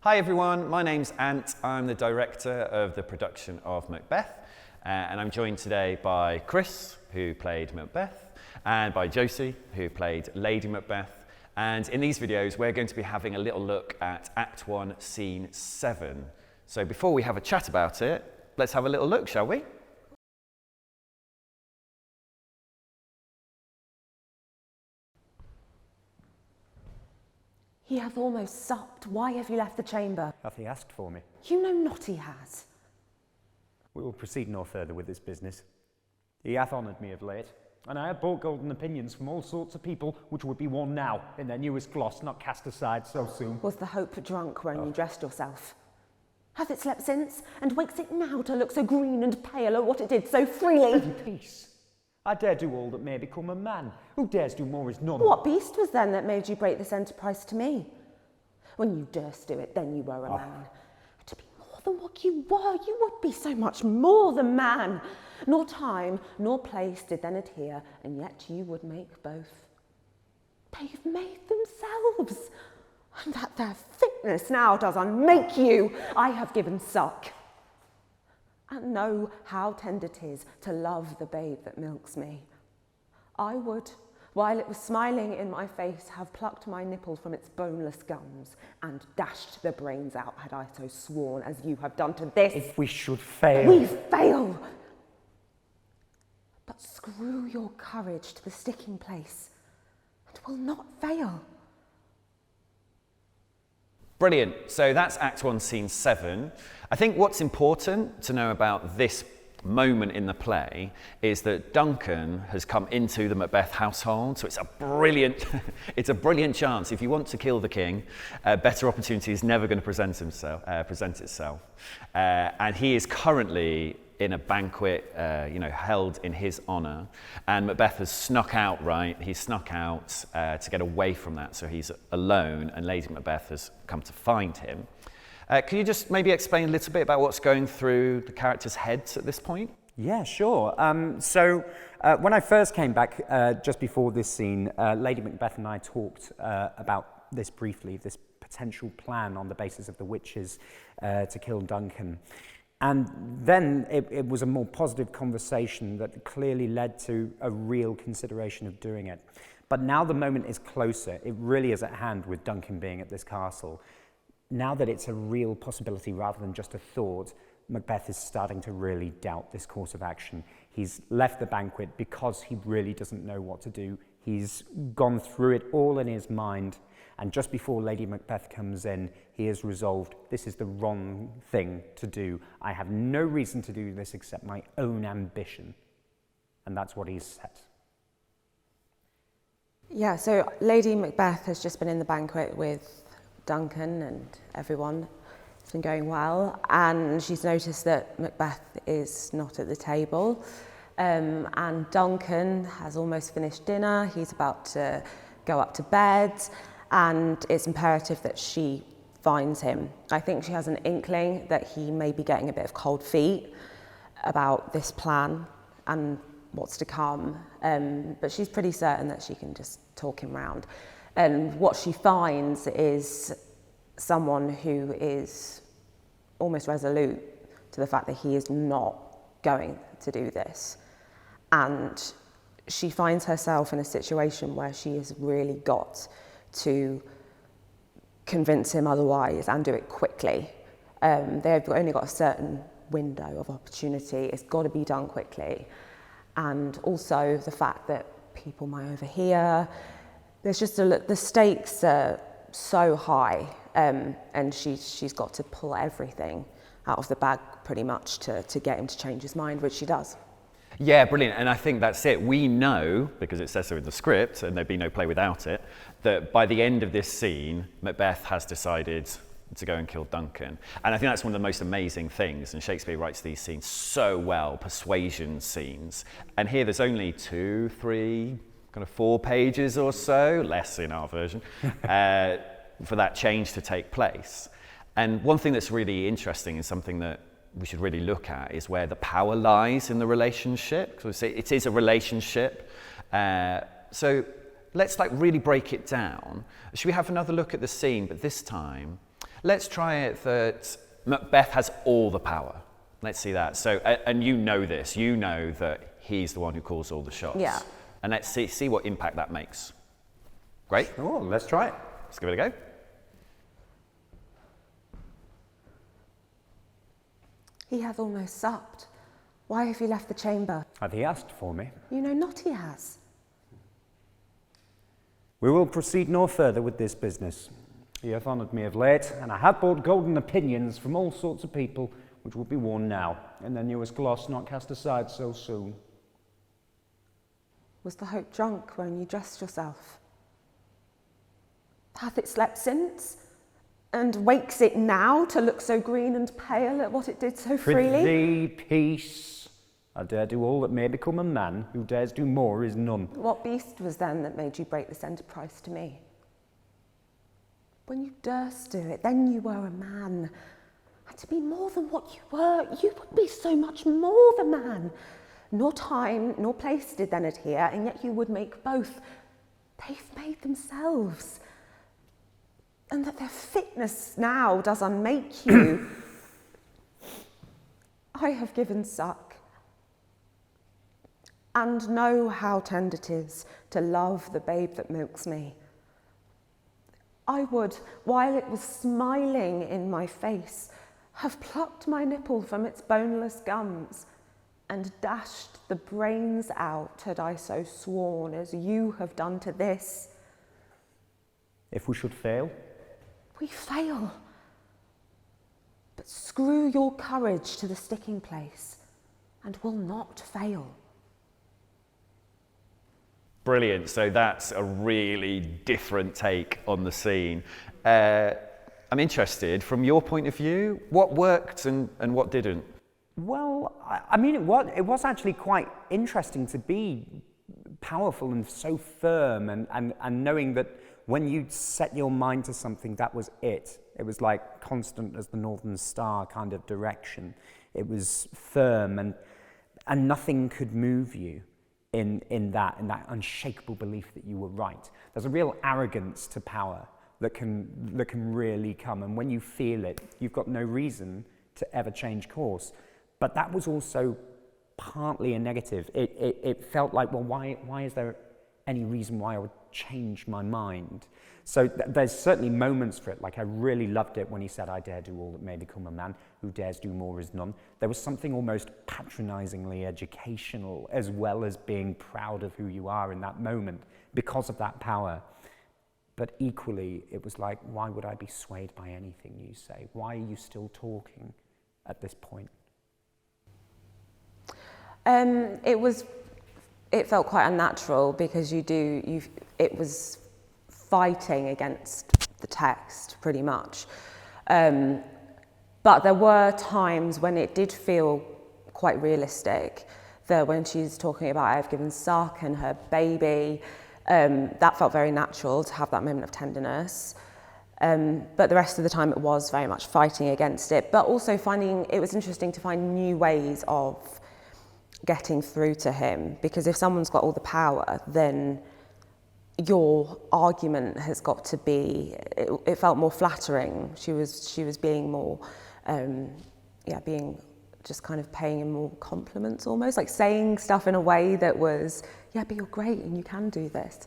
Hi everyone, my name's Ant. I'm the director of the production of Macbeth, and I'm joined today by Chris, who played Macbeth, and by Josie, who played Lady Macbeth. And in these videos, we're going to be having a little look at Act 1, Scene 7. So before we have a chat about it, let's have a little look, shall we? He hath almost supped. Why have you left the chamber? Hath he asked for me? You know not he has. We will proceed no further with this business. He hath honoured me of late, and I have bought golden opinions from all sorts of people which would be worn now in their newest gloss, not cast aside so soon. Was the hope drunk when you dressed yourself? Hath it slept since, and wakes it now to look so green and pale at what it did so freely? Peace. I dare do all that may become a man. Who dares do more is none. What beast was then that made you break this enterprise to me? When you durst do it, then you were a man. To be more than what you were, you would be so much more than man. Nor time, nor place did then adhere, and yet you would make both. They've made themselves, and that their fitness now does unmake you. I have given suck, and know how tender 'tis to love the babe that milks me. I would, while it was smiling in my face, have plucked my nipple from its boneless gums and dashed the brains out, had I so sworn as you have done to this. If we should fail. We fail! But screw your courage to the sticking place, and will not fail. Brilliant. So that's Act 1, Scene 7. I think what's important to know about this moment in the play is that Duncan has come into the Macbeth household, so it's a brilliant chance. If you want to kill the king, a better opportunity is never going to present itself. And he is currently in a banquet, held in his honour, and Macbeth has snuck out. Right, he snuck out to get away from that, so he's alone, and Lady Macbeth has come to find him. Can you just maybe explain a little bit about what's going through the characters' heads at this point? Yeah, sure. So when I first came back just before this scene, Lady Macbeth and I talked about this briefly, this potential plan on the basis of the witches to kill Duncan. And then it was a more positive conversation that clearly led to a real consideration of doing it. But now the moment is closer. It really is at hand with Duncan being at this castle. Now that it's a real possibility rather than just a thought, Macbeth is starting to really doubt this course of action. He's left the banquet because he really doesn't know what to do. He's gone through it all in his mind, and just before Lady Macbeth comes in, he has resolved, this is the wrong thing to do. I have no reason to do this except my own ambition. And that's what he's set. Yeah, so Lady Macbeth has just been in the banquet with Duncan and everyone. It's been going well, and she's noticed that Macbeth is not at the table, and Duncan has almost finished dinner. He's about to go up to bed, and it's imperative that she finds him. I think she has an inkling that he may be getting a bit of cold feet about this plan and what's to come, but she's pretty certain that she can just talk him round. And what she finds is someone who is almost resolute to the fact that he is not going to do this. And she finds herself in a situation where she has really got to convince him otherwise and do it quickly. They've only got a certain window of opportunity. It's got to be done quickly. And also the fact that people might overhear. There's just the stakes are so high, and she's got to pull everything out of the bag pretty much to get him to change his mind, which she does. Yeah, brilliant. And I think that's it. We know, because it says so in the script, and there'd be no play without it, that by the end of this scene, Macbeth has decided to go and kill Duncan. And I think that's one of the most amazing things, and Shakespeare writes these scenes so well, persuasion scenes. And here there's only 2, 3, kind of 4 pages or so, less in our version, for that change to take place. And one thing that's really interesting is something that we should really look at is where the power lies in the relationship. Because it is a relationship. So let's really break it down. Should we have another look at the scene, but this time Let's try it that Macbeth has all the power. Let's see that. So, and you know this. You know that he's the one who calls all the shots. Yeah. And let's see what impact that makes. Great. Oh, let's try it. Let's give it a go. He hath almost supped. Why have you left the chamber? Hath he asked for me? You know not he has. We will proceed no further with this business. He hath honoured me of late, and I have bought golden opinions from all sorts of people, which will be worn now, in their newest gloss, not cast aside so soon. Was the hope drunk when you dressed yourself? Hath it slept since? And wakes it now to look so green and pale at what it did so freely? Prithee, peace. I dare do all that may become a man, who dares do more is none. What beast was then that made you break this enterprise to me? When you durst do it, then you were a man. And to be more than what you were, you would be so much more the man. Nor time nor place did then adhere, and yet you would make both. They've made themselves. And that their fitness now does unmake you. I have given suck, and know how tender 'tis to love the babe that milks me. I would, while it was smiling in my face, have plucked my nipple from its boneless gums and dashed the brains out had I so sworn as you have done to this. If we should fail? We fail. But screw your courage to the sticking place and will not fail. Brilliant. So that's a really different take on the scene. I'm interested, from your point of view, what worked and what didn't? Well, I mean, it was actually quite interesting to be powerful and so firm and knowing that when you set your mind to something, that was it. It was like constant as the northern star kind of direction. It was firm and nothing could move you in that unshakable belief that you were right. There's a real arrogance to power that can really come, and when you feel it, you've got no reason to ever change course. But that was also partly a negative. It felt like, well, why is there any reason why I would change my mind? So there's certainly moments for it. Like, I really loved it when he said, I dare do all that may become a man, who dares do more is none. There was something almost patronizingly educational, as well as being proud of who you are in that moment because of that power. But equally, it was like, why would I be swayed by anything you say? Why are you still talking at this point? It felt quite unnatural because it was fighting against the text pretty much. But there were times when it did feel quite realistic. When she's talking about I've given suck and her baby, that felt very natural to have that moment of tenderness. But the rest of the time it was very much fighting against it, but also it was interesting to find new ways of getting through to him, because if someone's got all the power, then your argument has got to be, it felt more flattering. She was being more, being just kind of paying him more compliments, almost like saying stuff in a way that was, yeah, but you're great and you can do this.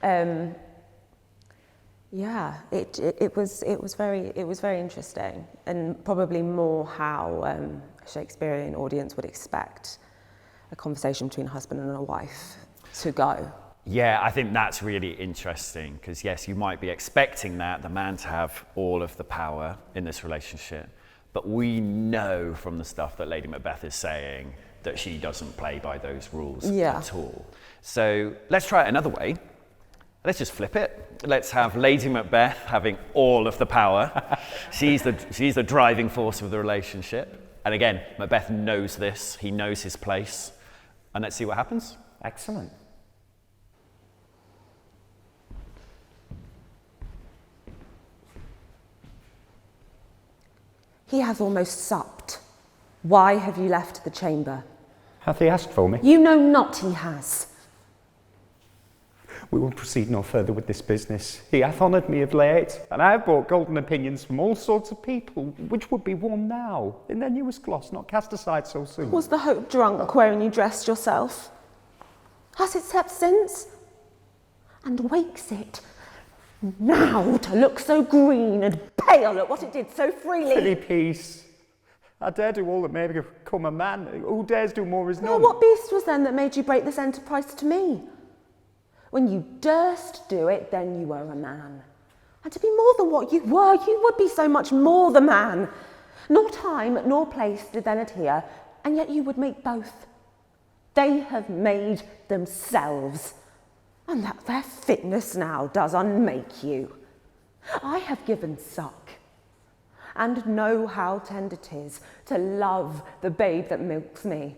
It was very interesting, and probably more how a Shakespearean audience would expect a conversation between a husband and a wife to go. Yeah, I think that's really interesting, because yes, you might be expecting the man to have all of the power in this relationship, but we know from the stuff that Lady Macbeth is saying that she doesn't play by those rules at all. So let's try it another way. Let's just flip it. Let's have Lady Macbeth having all of the power. She's the driving force of the relationship. And again, Macbeth knows this. He knows his place. And let's see what happens. Excellent. He hath almost supped. Why have you left the chamber? Hath he asked for me? You know not he has. We will proceed no further with this business. He hath honoured me of late, and I have brought golden opinions from all sorts of people, which would be worn now, in their newest gloss, not cast aside so soon. Was the hope drunk wherein you dressed yourself? Has it slept since? And wakes it now to look so green and pale at what it did so freely? Pity peace. I dare do all that may become a man. Who dares do more is none. What beast was then that made you break this enterprise to me? When you durst do it, then you were a man. And to be more than what you were, you would be so much more the man. Nor time nor place did then adhere, and yet you would make both. They have made themselves, and that their fitness now does unmake you. I have given suck, and know how tender 'tis to love the babe that milks me.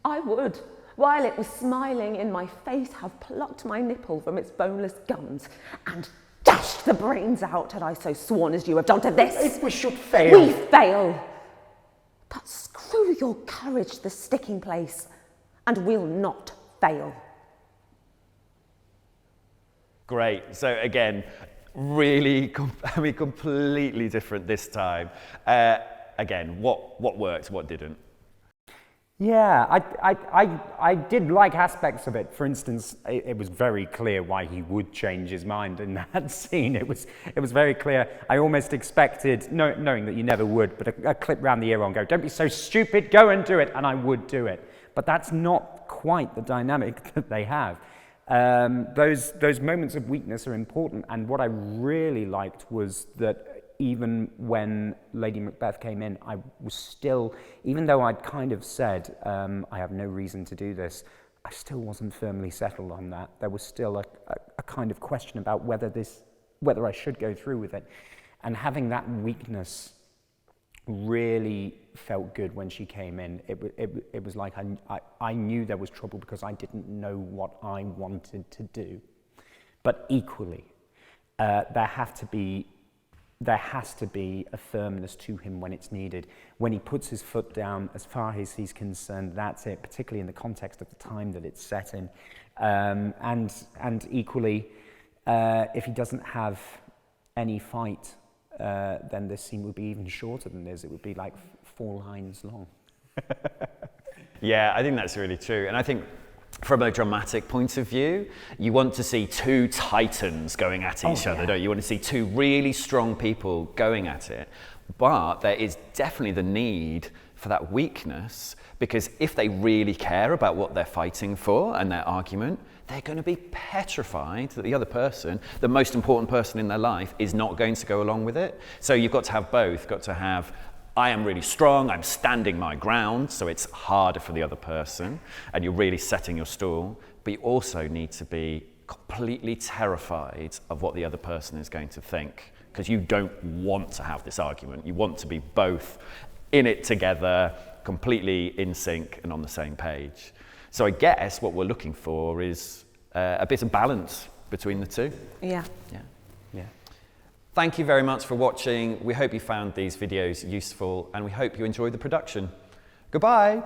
I would, while it was smiling in my face, have plucked my nipple from its boneless gums and dashed the brains out had I so sworn as you have done to this. If we should fail. We fail. But screw your courage to the sticking place, and we'll not fail. Great. So again, really, completely different this time. Again, what worked, what didn't? Yeah, I did like aspects of it. For instance, it was very clear why he would change his mind in that scene. It was very clear. I almost expected, knowing that you never would, but a clip round the ear on go, don't be so stupid, go and do it, and I would do it. But that's not quite the dynamic that they have. Those moments of weakness are important, and what I really liked was that even when Lady Macbeth came in, I was still, even though I'd kind of said, I have no reason to do this, I still wasn't firmly settled on that. There was still a kind of question about whether I should go through with it. And having that weakness really felt good when she came in. It was like I knew there was trouble because I didn't know what I wanted to do. But equally, there has to be a firmness to him when it's needed. When he puts his foot down, as far as he's concerned, that's it, particularly in the context of the time that it's set in. And equally, if he doesn't have any fight, then this scene would be even shorter than this. It would be like 4 lines long. Yeah, I think that's really true. And I think from a dramatic point of view, you want to see 2 titans going at each other, don't you? You want to see 2 really strong people going at it. But there is definitely the need for that weakness, because if they really care about what they're fighting for and their argument, they're going to be petrified that the other person, the most important person in their life, is not going to go along with it. So you've got to have both. Got to have, I am really strong, I'm standing my ground, so it's harder for the other person, and you're really setting your stall, but you also need to be completely terrified of what the other person is going to think, because you don't want to have this argument. You want to be both in it together, completely in sync and on the same page. So I guess what we're looking for is a bit of balance between the 2. Yeah. Yeah. Thank you very much for watching. We hope you found these videos useful, and we hope you enjoyed the production. Goodbye.